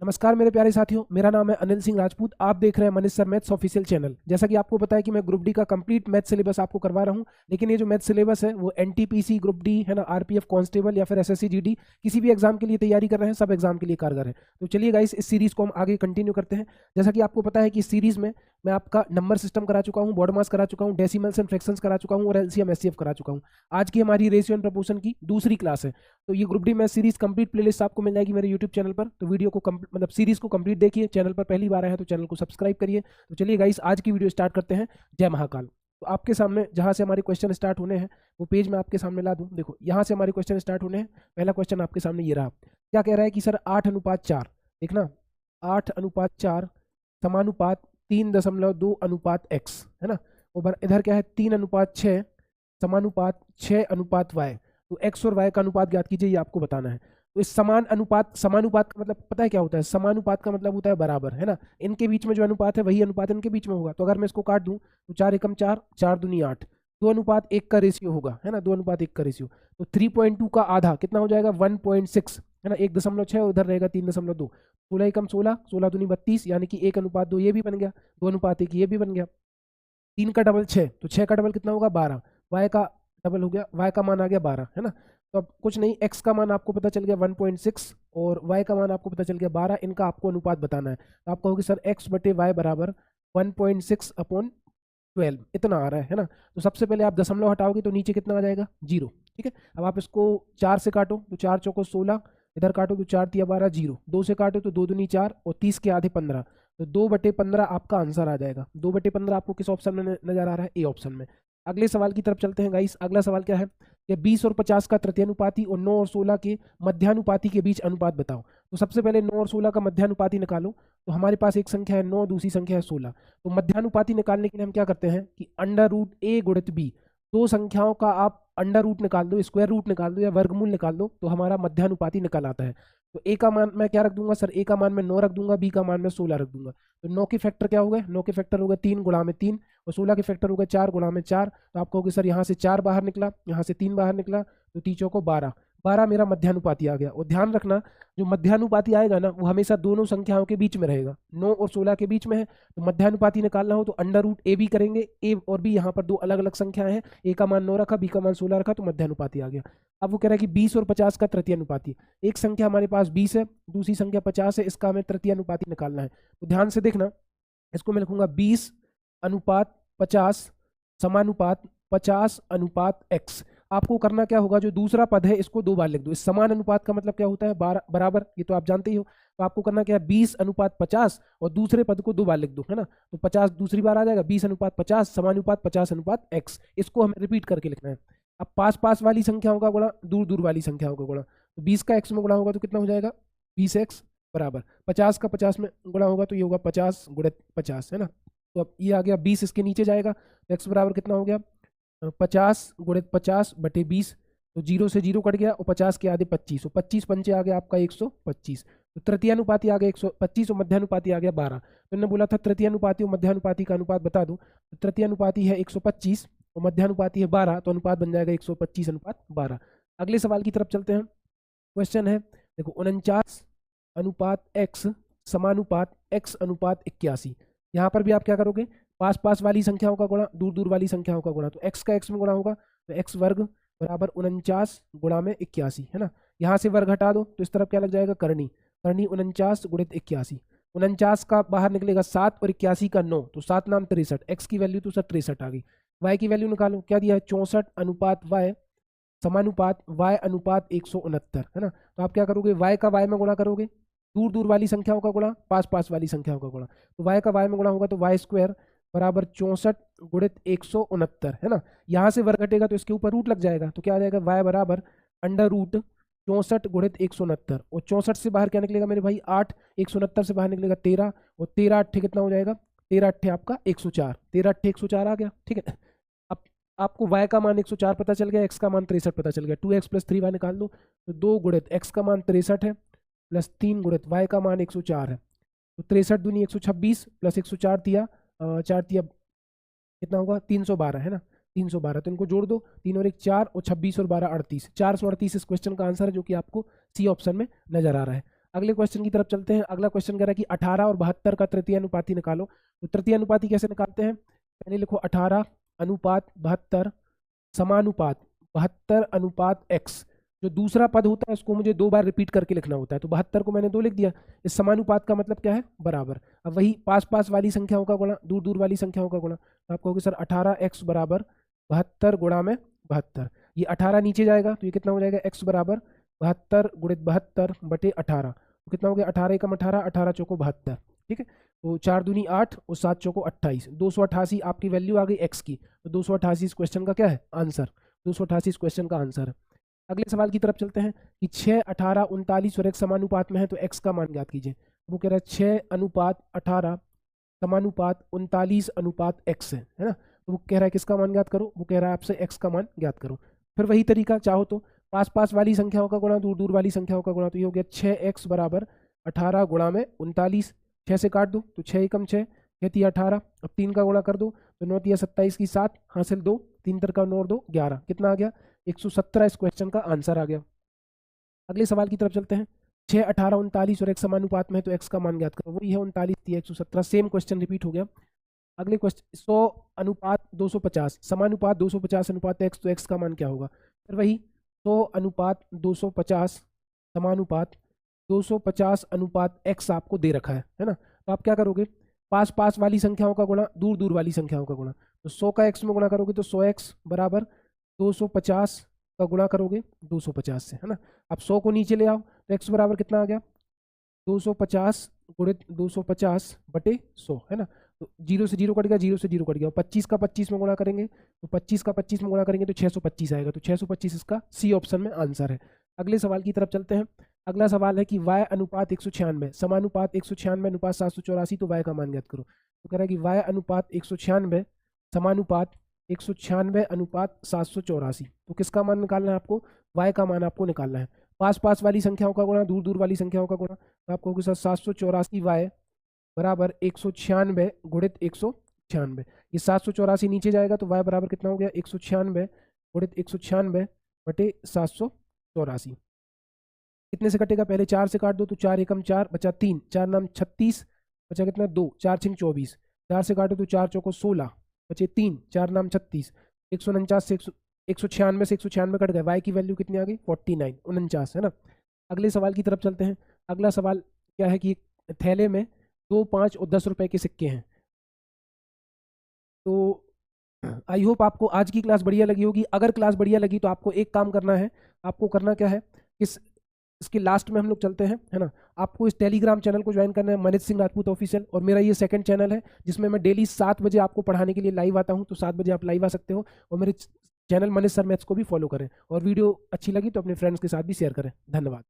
नमस्कार मेरे प्यारे साथियों, मेरा नाम है अनिल सिंह राजपूत। आप देख रहे हैं Manish sir maths official channel. जैसा कि आपको पता है कि मैं ग्रुप डी का कंप्लीट मैथ सिलेबस आपको करवा रहा हूं, लेकिन ये जो मैथ सिलेबस है वो एनटीपीसी, ग्रुप डी है ना, आरपीएफ कांस्टेबल या फिर एसएससी जीडी, किसी भी एग्जाम के लिए तैयारी कर रहे हैं, सब एग्जाम के लिए कारगर है। तो चलिए गाइस, इस सीरीज को हम आगे कंटिन्यू करते हैं। जैसा कि आपको पता है कि इस सीरीज में मैं आपका नंबर सिस्टम करा चुका हूँ, बॉड मास करा चुका हूँ, डेसिमल्स एंड फ्रैक्शंस करा चुका हूँ और एलसीएम एचसीएफ करा चुका हूँ। आज की हमारी रेशियो एंड प्रोपोर्शन की दूसरी क्लास है। तो ये group D math series complete playlist आपको मिल जाएगी मेरे यूट्यूब चैनल पर। तो वीडियो को मतलब सीरीज को कंप्लीट देखिए। चैनल पर पहली बार आया है तो चैनल को सब्सक्राइब करिए। तो चलिए गाइस, आज की वीडियो स्टार्ट करते हैं। जय महाकाल। तो आपके सामने जहां से हमारे क्वेश्चन स्टार्ट होने हैं वो पेज मैं आपके सामने ला दूं। देखो, यहाँ से हमारे क्वेश्चन स्टार्ट होने हैं। पहला क्वेश्चन आपके सामने ये रहा। क्या कह रहा है कि सर 8:4, देखना 8:4 समानुपात 3.2 x है ना। और इधर क्या है 3:6 समानुपात 6:y। तो x और y का अनुपात ज्ञात कीजिए, ये आपको बताना है। तो इस समान अनुपात, समानुपात का मतलब पता है क्या होता है? समानुपात का मतलब होता है बराबर, है ना। इनके बीच में जो अनुपात है वही अनुपात इनके बीच में होगा। तो अगर मैं इसको काट दूं तो 4 एकम 4, 4 दूनी 8, 2:1 का रेशियो होगा, है ना, 2:1 का रेशियो। तो 3.2 का आधा कितना हो जाएगा? 1.6, है ना। 1.6 उधर रहेगा 3.2, 16 एकम 16, 16 दूनी 32, यानी कि 1:2 ये भी बन गया, 2:1 ये भी बन गया। 3 का डबल 6, तो 6 का डबल कितना होगा? 12। वाई का डबल हो गया, वाई का मान आ गया 12, है ना। तो अब कुछ नहीं, एक्स का मान आपको पता चल गया 1.6 और वाई का मान आपको पता चल गया 12। इनका आपको अनुपात बताना है। तो आप कहोगे सर एक्स बटे वाई बराबर 1.6/12 इतना आ रहा है ना। तो सबसे पहले आप दशमलव हटाओगे तो नीचे कितना आ जाएगा? 0। ठीक है, अब आप इसको 4 से काटो तो 4 चौको 16, इधर काटो तो 4 तिया 12, 0। 2 से काटो तो 2 दूनी 4 और 30 के आधे 15। तो 2/15 आपका आंसर आ जाएगा। 2/15 आपको किस ऑप्शन में नजर आ रहा है? ए ऑप्शन में। अगले सवाल की तरफ चलते हैं गाइस। अगला सवाल क्या है कि 20 और 50 का तृतीयानुपाती और 9 और 16 के मध्यानुपाती के बीच अनुपात बताओ। तो सबसे पहले 9 और 16 का मध्यानुपाती निकालो। तो हमारे पास एक संख्या है 9, दूसरी संख्या है 16। तो मध्यानुपाती निकालने के लिए हम क्या करते हैं कि √a गुणित b, दो संख्याओं का आप अंडर रूट निकाल दो, स्क्वायर रूट निकाल दो या वर्गमूल निकाल दो, तो हमारा मध्यानुपाती निकल आता है। तो ए का मान मैं क्या रख दूंगा सर? ए का मान मैं 9 रख दूंगा, बी का मान मैं 16 रख दूंगा। तो 9 के फैक्टर क्या हो गए? 9 के फैक्टर हो गए 3 गुणा में 3 और 16 के फैक्टर हो गए 4 गुणा में 4। तो आप कहोगे सर यहाँ से 4 बाहर निकला, यहाँ से 3 बाहर निकला, तो तीचों को 12, 12 मेरा मध्यानुपाती आ गया। और ध्यान रखना, जो मध्यानुपाती आएगा ना वो हमेशा दोनों संख्याओं के बीच में रहेगा। 9 और 16 के बीच में है, तो मध्यानुपाती निकालना हो तो √a b करेंगे। ए और बी यहाँ पर दो अलग अलग संख्याएं हैं, ए का मान 9 रखा, बी का मान 16 रखा, तो मध्यानुपाती आ गया। अब वो कह रहा है कि 20 और 50 का तृतीयानुपाती। एक संख्या हमारे पास 20 है, दूसरी संख्या 50 है, इसका हमें तृतीयानुपाती निकालना है। तो ध्यान से देखना, इसको मैं लिखूंगा 20:50 समानुपात 50:x। आपको करना क्या होगा, जो दूसरा पद है इसको 2 बार लिख दो। इस समान अनुपात का मतलब क्या होता है? बराबर, ये तो आप जानते ही हो। तो आपको करना क्या है? 20:50 और दूसरे पद को 2 बार लिख दो, है ना। तो 50 दूसरी बार आ जाएगा, 20:50 समानुपात 50:x। इसको हमें रिपीट करके लिखना है। अब पास पास वाली संख्याओं का गुणा, दूर दूर वाली संख्याओं का गुणा। तो 20 का x में गुणा होगा तो कितना हो जाएगा? 20x बराबर 50 का 50 में गुणा होगा तो ये होगा 50 गुणित 50, है ना। तो अब ये आ गया 20, इसके नीचे जाएगा तो x बराबर कितना हो गया? 50 गुणित 50 बटे 20। तो 0 से 0 कट गया और 50 के आधे 25, और 25 पंचे आ गया आपका 125। तो तृतीयानुपाती आ गया 125 और मध्यानुपाती आ गया 12। तो इन्होंने बोला था तृतीयानुपाती और मध्यानुपाती का अनुपात बता दो। तो तृतीयानुपाती है 125 और मध्यानुपाती है 12, तो अनुपात बन जाएगा 125:12। अगले सवाल की तरफ चलते हैं। क्वेश्चन है देखो 49:x समानुपात x:81। यहाँ पर भी आप क्या करोगे? पास पास वाली संख्याओं का गुणा, दूर दूर वाली संख्याओं का गुणा। तो x का x में गुणा होगा तो x वर्ग बराबर 49 गुणा में 81, है ना। यहाँ से वर्ग हटा दो तो इस तरफ क्या लग जाएगा? करनी, करनी 49 गुणित 81। 49 का बाहर निकलेगा 7 और 81 का 9, तो 7 नाम 63। x की वैल्यू तो सर 63 आ गई। y की वैल्यू निकालो, क्या दिया है? 64:y समानुपात y:169, है ना। तो आप क्या करोगे? y का y में गुणा करोगे, दूर दूर वाली संख्याओं का गुणा, पास पास वाली संख्याओं का गुणा। तो y का y में गुणा होगा तो y² बराबर 64 गुणित 169, है ना। यहाँ से वर्ग घटेगा तो इसके ऊपर रूट लग जाएगा, तो क्या आ जाएगा? y बराबर √64 गुणित 169। और 64 से बाहर क्या निकलेगा मेरे भाई? 8। 169 से बाहर निकलेगा 13, और 13 8 कितना हो जाएगा? 13 8 आपका 104, 13 8 104 आ गया। ठीक है, अब आपको y का मान 104 पता चल गया, x का मान 63 पता चल गया। 2x + 3y निकाल दो, तो 2 गुणित x का मान 63 है प्लस 3 गुणित y का मान 104 है। तो 63 दूनी 126 प्लस 104 दिया 4 दिया कितना होगा? 312, है ना। 312, तो इनको जोड़ दो, 3 और 1 4 और 26 और 12 38, 438 इस क्वेश्चन का आंसर है, जो कि आपको सी ऑप्शन में नजर आ रहा है। अगले क्वेश्चन की तरफ चलते हैं। अगला क्वेश्चन कह रहा है कि 18 और 72 का तृतीय अनुपाती निकालो। तो तृतीय अनुपाती कैसे निकालते हैं? पहले लिखो 18 अनुपात 72 समानुपात 72 अनुपात x। जो दूसरा पद होता है उसको मुझे 2 बार रिपीट करके लिखना होता है, तो 72 को मैंने 2 लिख दिया। इस समानुपात का मतलब क्या है? बराबर। अब वही पास पास वाली संख्याओं का गुणा, दूर दूर वाली संख्याओं का गुणा। तो आप कहोगे सर 18x बराबर 72 गुणा में 72। ये 18 नीचे जाएगा तो ये कितना हो जाएगा? x बराबर 72 गुणित 72 बटे 18। तो कितना हो गया? 18 एकम 18, 18 चौको 72। ठीक है, तो 4 दूनी 8 और 7 चौको 28, 288 आपकी वैल्यू आ गई x की। तो 288 इस क्वेश्चन का क्या है? आंसर। 288 इस क्वेश्चन का आंसर है। अगले सवाल की तरफ चलते हैं कि 6, 18, 39 और x समानुपात में है तो x का मान ज्ञात कीजिए। वो कह रहा है 6 अनुपात 18 समानुपात 39 अनुपात x है ना। तो वो कह रहा है किसका मान ज्ञात करो? वो कह रहा है आपसे x का मान ज्ञात करो। फिर वही तरीका, चाहो तो पास पास वाली संख्याओं का गुणा, दूर दूर वाली संख्याओं का गुणा। तो ये हो गया 6x बराबर 18 गुणा में 39। 6 से काट दो तो 6 एकम 6, 6 तिया 18। अब 3 का गुणा कर दो तो 9 तिया 27 की 7 हासिल 2, 3 तर का 9 2 11। कितना आ गया? 117 इस क्वेश्चन का आंसर आ गया। अगले सवाल की तरफ चलते हैं। 6, 18, 39 और x समानुपात में है तो x का मान ज्ञात करो। वही है 39 तिया 117, सेम क्वेश्चन रिपीट हो गया। अगले क्वेश्चन 100 अनुपात 250 समानुपात 250 अनुपात x, तो x का मान क्या होगा? फिर वही 100 अनुपात 250 समानुपात 250 अनुपात x आपको दे रखा है ना। तो आप क्या करोगे? पास पास वाली संख्याओं का गुणा, दूर दूर वाली संख्याओं का गुणा। तो 100 का x में गुणा करोगे तो 100x बराबर 250 का गुणा करोगे 250 से, है ना। अब 100 को नीचे ले आओ तो x बराबर कितना आ गया? 250 गुणित 250 बटे 100, है ना। तो 0 से 0 कट गया, 0 से 0 कट गया। 25 का 25 में गुणा करेंगे तो 25 का 25 में गुणा करेंगे तो 625 आएगा। तो 625 इसका सी ऑप्शन में आंसर है। अगले सवाल की तरफ चलते हैं। अगला सवाल है कि y अनुपात 196 समानुपात 196 अनुपात 784, तो y का मान ज्ञात करो। तो कह रहा है कि y अनुपात 196 समानुपात 196 अनुपात 784। तो किसका मान निकालना है आपको? y का मान आपको निकालना है। पास पास वाली संख्याओं का गुणा, दूर दूर वाली संख्याओं का गुणा। तो आपको होगा 784 y बराबर 196 गुणित 196। ये 784 नीचे जाएगा तो y बराबर कितना हो गया? 196 गुणित 196 बटे 784। कितने से कटेगा? पहले 4 से काट दो तो 4 एकम 4 बचा 3, 4 नाम 36 बचा कितना? 2, 4 छिंग 24। 4 से काटो तो 4 चौको 16 बचे 3, 4 नाम 36। 149 से 196 से 196 कट गए। y की वैल्यू कितनी आ गई? 49, 49, है ना। अगले सवाल की तरफ चलते हैं। अगला सवाल क्या है कि एक थैले में 2, 5 और 10 रुपए के सिक्के हैं। तो आई होप आपको आज की क्लास बढ़िया लगी होगी। अगर क्लास बढ़िया लगी तो आपको एक काम करना है। आपको करना क्या है? इसके लास्ट में हम लोग चलते हैं, है ना। आपको इस टेलीग्राम चैनल को ज्वाइन करना है, मनीष सिंह राजपूत ऑफिशियल। और मेरा ये सेकंड चैनल है जिसमें मैं डेली 7 बजे आपको पढ़ाने के लिए लाइव आता हूँ। तो 7 बजे आप लाइव आ सकते हो। और मेरे चैनल मनीष सर मैथ्स को भी फॉलो करें। और वीडियो अच्छी लगी तो अपने फ्रेंड्स के साथ भी शेयर करें। धन्यवाद।